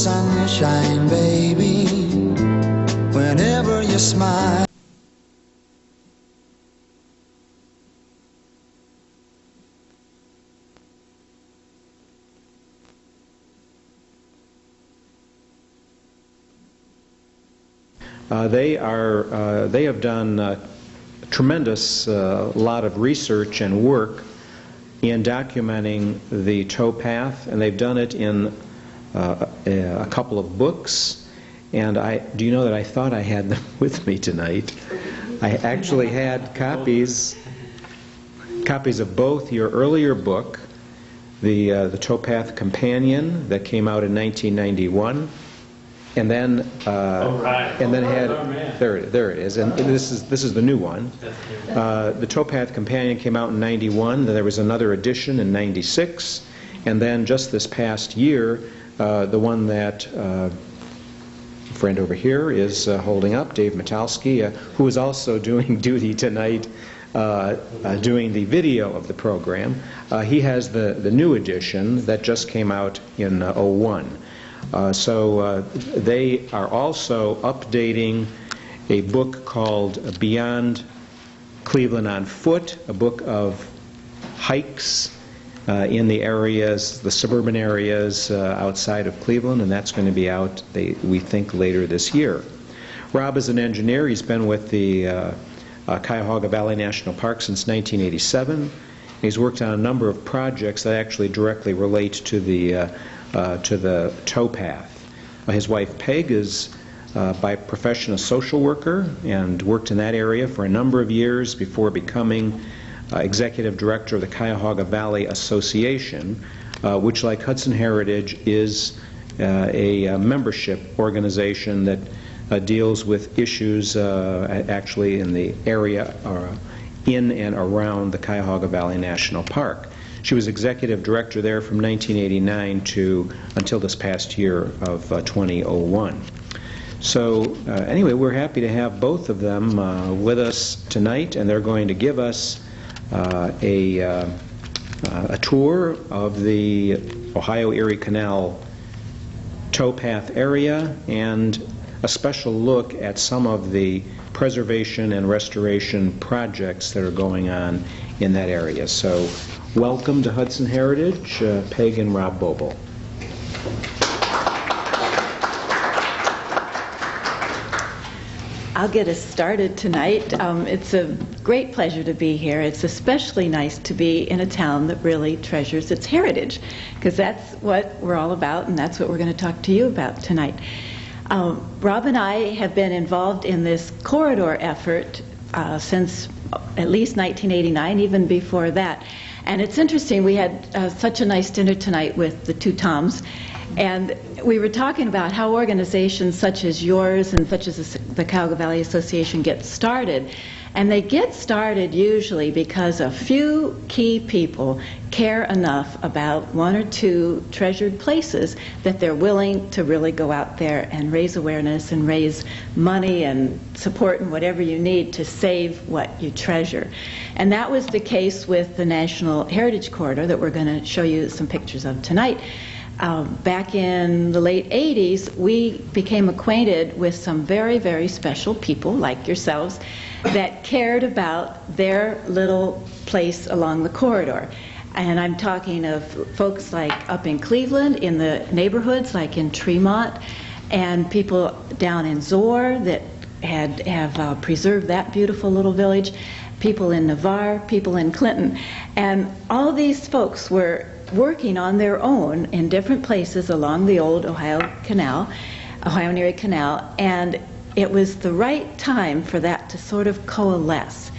sunshine, baby, whenever you smile. They have done a tremendous lot of research and work in documenting the towpath, and they've done it in a couple of books. And do you know that I thought I had them with me tonight? I actually had copies of both your earlier book, the Towpath Companion, that came out in 1991. And then, and then had there it is, and this is the new one. The Towpath Companion came out in '91. Then there was another edition in '96, and then just this past year, the one that a friend over here is holding up, Dave Metalski, who is also doing duty tonight, doing the video of the program. He has the new edition that just came out in '01. So they are also updating a book called Beyond Cleveland on Foot, a book of hikes in the areas, the suburban areas outside of Cleveland, and that's going to be out, we think, later this year. Rob is an engineer. He's been with the Cuyahoga Valley National Park since 1987. He's worked on a number of projects that actually directly relate to the towpath. His wife Peg is by profession a social worker and worked in that area for a number of years before becoming executive director of the Cuyahoga Valley Association, which, like Hudson Heritage, is a membership organization that deals with issues actually in the area in and around the Cuyahoga Valley National Park. She was executive director there from 1989 to until this past year of 2001. So anyway, we're happy to have both of them with us tonight, and they're going to give us a tour of the Ohio Erie Canal towpath area and a special look at some of the preservation and restoration projects that are going on in that area. So welcome to Hudson Heritage, Peg and Rob Boble. I'll get us started tonight. It's a great pleasure to be here. It's especially nice to be in a town that really treasures its heritage, because that's what we're all about, and that's what we're going to talk to you about tonight. Rob and I have been involved in this corridor effort since at least 1989, even before that. And it's interesting, we had such a nice dinner tonight with the two Toms, and we were talking about how organizations such as yours and such as the Cuyahoga Valley Association get started. And they get started usually because a few key people care enough about one or two treasured places that they're willing to really go out there and raise awareness and raise money and support and whatever you need to save what you treasure. And that was the case with the National Heritage Corridor that we're going to show you some pictures of tonight. Back in the late 80s, we became acquainted with some very, very special people like yourselves that cared about their little place along the corridor. And I'm talking of folks like up in Cleveland, in the neighborhoods like in Tremont, and people down in Zoar that have preserved that beautiful little village, people in Navarre, people in Clinton. And all these folks were working on their own in different places along the old Ohio and Erie Canal, and it was the right time for that to sort of coalesce.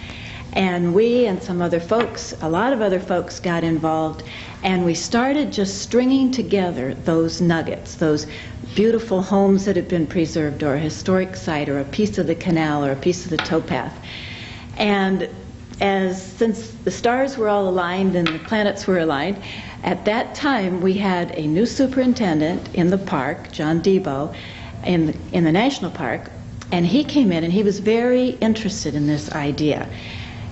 And we and some other folks, a lot of other folks got involved, and we started just stringing together those nuggets, those beautiful homes that had been preserved, or a historic site, or a piece of the canal, or a piece of the towpath. And since the stars were all aligned and the planets were aligned, at that time we had a new superintendent in the park, John Debo, in the national park, and he came in and he was very interested in this idea.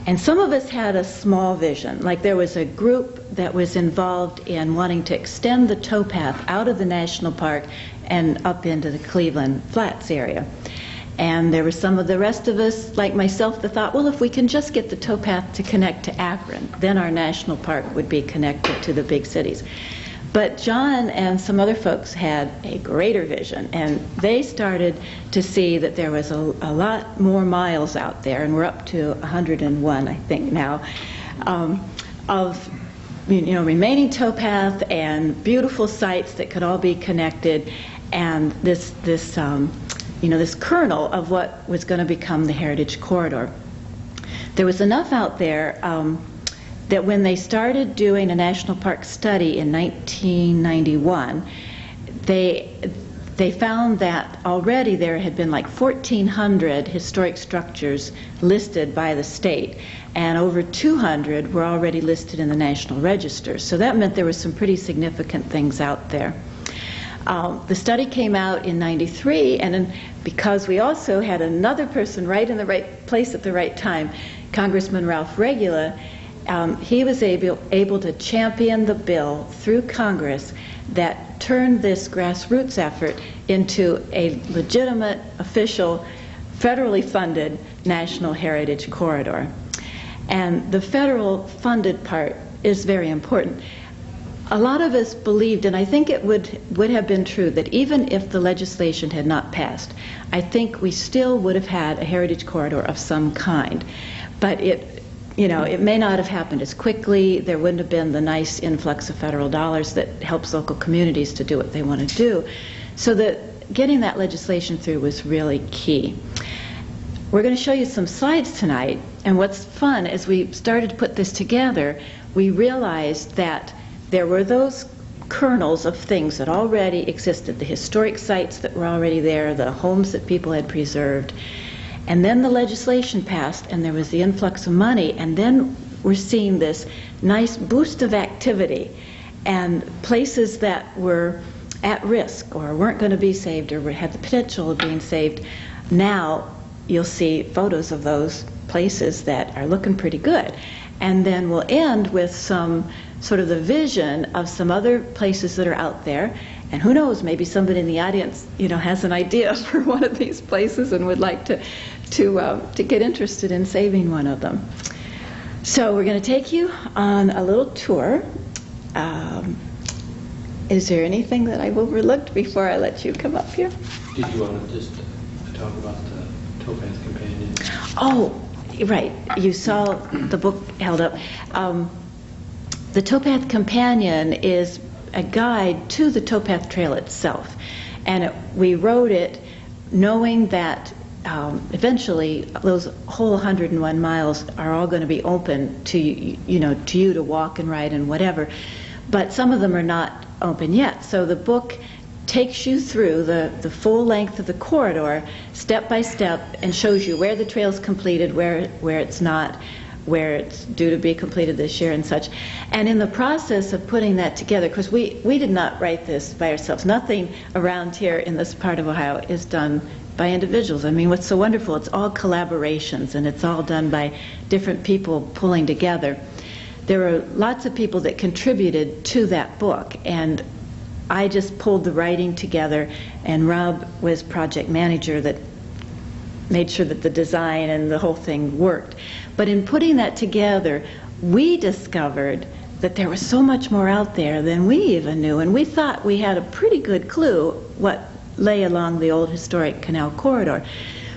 And some of us had a small vision, like there was a group that was involved in wanting to extend the towpath out of the national park and up into the Cleveland Flats area. And there were some of the rest of us, like myself, that thought, well, if we can just get the towpath to connect to Akron, then our national park would be connected to the big cities. But John and some other folks had a greater vision, and they started to see that there was a lot more miles out there, and we're up to 101, I think, now, of remaining towpath and beautiful sites that could all be connected, and this kernel of what was going to become the Heritage Corridor. There was enough out there that when they started doing a national park study in 1991, they found that already there had been like 1,400 historic structures listed by the state, and over 200 were already listed in the National Register. So that meant there were some pretty significant things out there. The study came out in '93, and then because we also had another person right in the right place at the right time, Congressman Ralph Regula, he was able to champion the bill through Congress that turned this grassroots effort into a legitimate, official, federally funded National Heritage Corridor. And the federal funded part is very important. A lot of us believed, and I think it would have been true, that even if the legislation had not passed, I think we still would have had a heritage corridor of some kind. But it may not have happened as quickly. There wouldn't have been the nice influx of federal dollars that helps local communities to do what they want to do. So that getting that legislation through was really key. We're going to show you some slides tonight, and what's fun, as we started to put this together, we realized that there were those kernels of things that already existed, the historic sites that were already there, the homes that people had preserved, and then the legislation passed and there was the influx of money, and then we're seeing this nice boost of activity, and places that were at risk or weren't going to be saved or had the potential of being saved. Now you'll see photos of those places that are looking pretty good. And then we'll end with some sort of the vision of some other places that are out there. And who knows, maybe somebody in the audience, has an idea for one of these places and would like to get interested in saving one of them. So we're going to take you on a little tour. Is there anything that I've overlooked before I let you come up here? Did you want to just talk about the Towpath Companion? Oh, right. You saw the book held up. The Towpath Companion is a guide to the towpath trail itself, and we wrote it knowing that eventually those whole 101 miles are all going to be open to you to walk and ride and whatever, but some of them are not open yet. So the book takes you through the full length of the corridor step by step and shows you where the trail's completed, where it's not, where it's due to be completed this year and such. And in the process of putting that together, because we did not write this by ourselves. Nothing around here in this part of Ohio is done by individuals. I mean, what's so wonderful, it's all collaborations, and it's all done by different people pulling together. There were lots of people that contributed to that book, and I just pulled the writing together, and Rob was project manager that made sure that the design and the whole thing worked. But in putting that together, we discovered that there was so much more out there than we even knew, and we thought we had a pretty good clue what lay along the old historic canal corridor.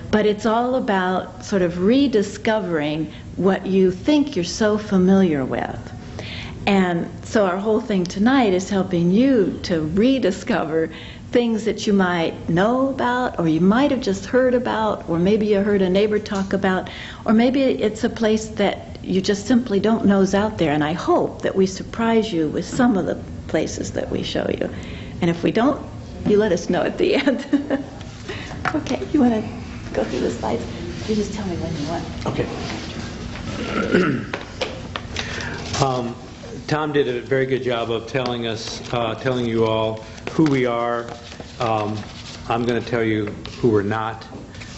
But it's all about sort of rediscovering what you think you're so familiar with. And so our whole thing tonight is helping you to rediscover things that you might know about, or you might have just heard about, or maybe you heard a neighbor talk about, or maybe it's a place that you just simply don't know is out there. And I hope that we surprise you with some of the places that we show you. And if we don't, you let us know at the end. Okay, you want to go through the slides? You just tell me when you want. Okay. Tom did a very good job of telling you all who we are. I'm going to tell you who we're not.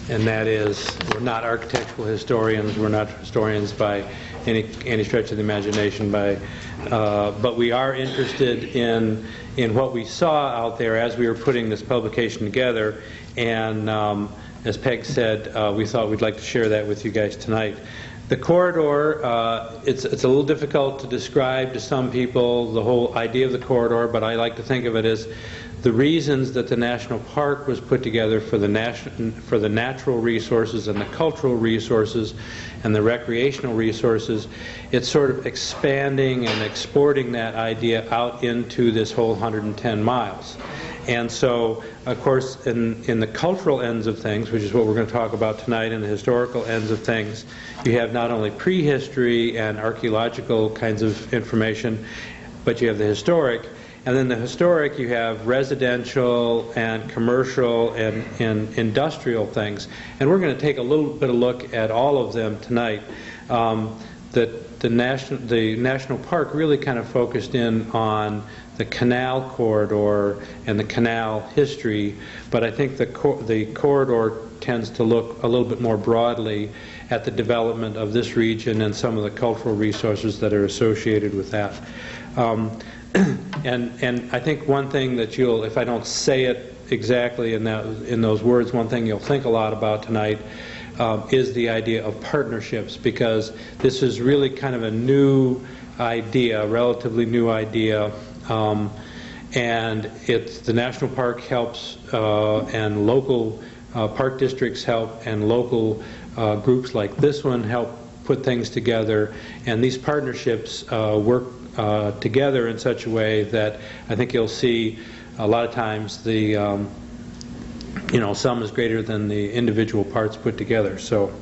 and that is, we're not architectural historians, we're not historians by any stretch of the imagination, but we are interested in what we saw out there as we were putting this publication together, and as Peg said, we thought we'd like to share that with you guys tonight. The corridor, it's a little difficult to describe to some people, the whole idea of the corridor, but I like to think of it as the reasons that the national park was put together for the natural resources and the cultural resources and the recreational resources. It's sort of expanding and exporting that idea out into this whole 110 miles. And so, of course, in the cultural ends of things, which is what we're going to talk about tonight, and the historical ends of things, you have not only prehistory and archaeological kinds of information, but you have the historic. And then the historic, you have residential and commercial and industrial things. And we're going to take a little bit of look at all of them tonight. The national park really kind of focused in on the canal corridor and the canal history, but I think the corridor tends to look a little bit more broadly at the development of this region and some of the cultural resources that are associated with that. And I think one thing that you'll, if I don't say it exactly in those words, one thing you'll think a lot about tonight is the idea of partnerships, because this is really kind of a new idea, a relatively new idea, and the national park helps, and local park districts help, and local groups like this one help put things together, and these partnerships work together in such a way that I think you'll see a lot of times the sum is greater than the individual parts put together. So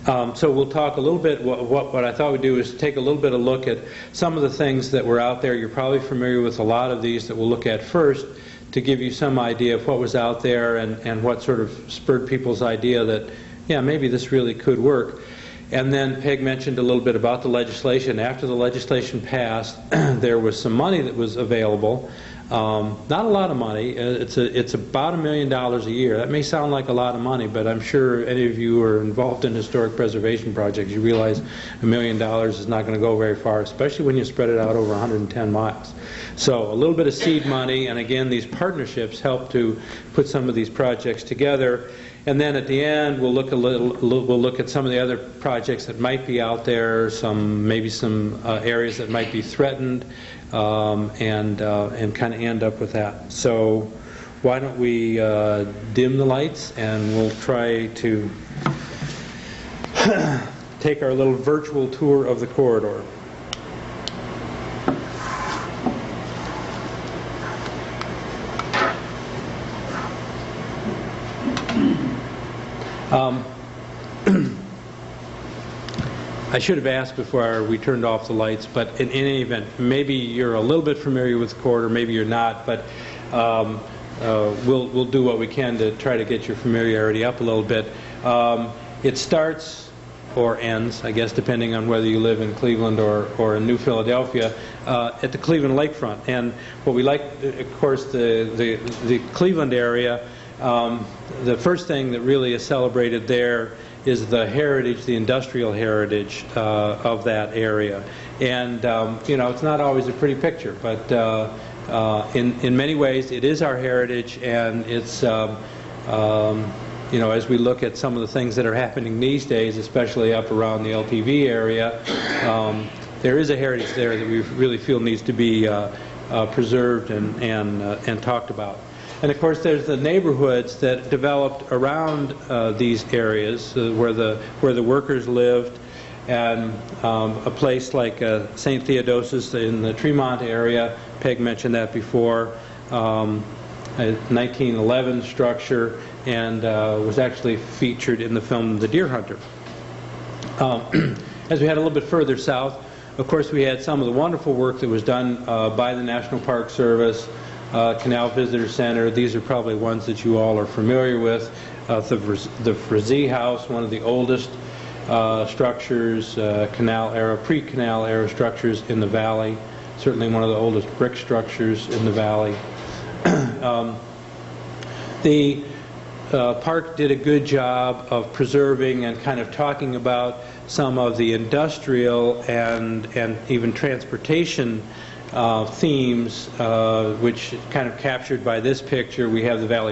we'll talk a little bit. What I thought we'd do is take a little bit of look at some of the things that were out there. You're probably familiar with a lot of these that we'll look at first to give you some idea of what was out there and what sort of spurred people's idea that, yeah, maybe this really could work. And then Peg mentioned a little bit about the legislation. After the legislation passed, there was some money that was available. Not a lot of money. It's about $1 million a year. That may sound like a lot of money, but I'm sure any of you who are involved in historic preservation projects, you realize $1 million is not going to go very far, especially when you spread it out over 110 miles. So a little bit of seed money, and again, these partnerships help to put some of these projects together. And then at the end, we'll look at some of the other projects that might be out there, maybe some areas that might be threatened, and kind of end up with that. So why don't we dim the lights, and we'll try to take our little virtual tour of the corridor. I should have asked before we turned off the lights, but in any event, maybe you're a little bit familiar with the corridor, maybe you're not, but we'll do what we can to try to get your familiarity up a little bit. It starts or ends, I guess, depending on whether you live in Cleveland or in New Philadelphia, at the Cleveland lakefront. And what we like, of course, the Cleveland area, the first thing that really is celebrated there is the heritage, the industrial heritage of that area. And it's not always a pretty picture, but in many ways it is our heritage, and it's as we look at some of the things that are happening these days, especially up around the LTV area, there is a heritage there that we really feel needs to be preserved and talked about. And of course, there's the neighborhoods that developed around these areas where the workers lived, and a place like St. Theodosius in the Tremont area. Peg mentioned that before. A 1911 structure, and was actually featured in the film The Deer Hunter. As we had a little bit further south, of course, we had some of the wonderful work that was done by the National Park Service. Canal Visitor Center, these are probably ones that you all are familiar with. The Frazee House, one of the oldest structures, pre-canal era structures in the valley, certainly one of the oldest brick structures in the valley. park did a good job of preserving and kind of talking about some of the industrial and even transportation themes, which kind of captured by this picture. We have the Valley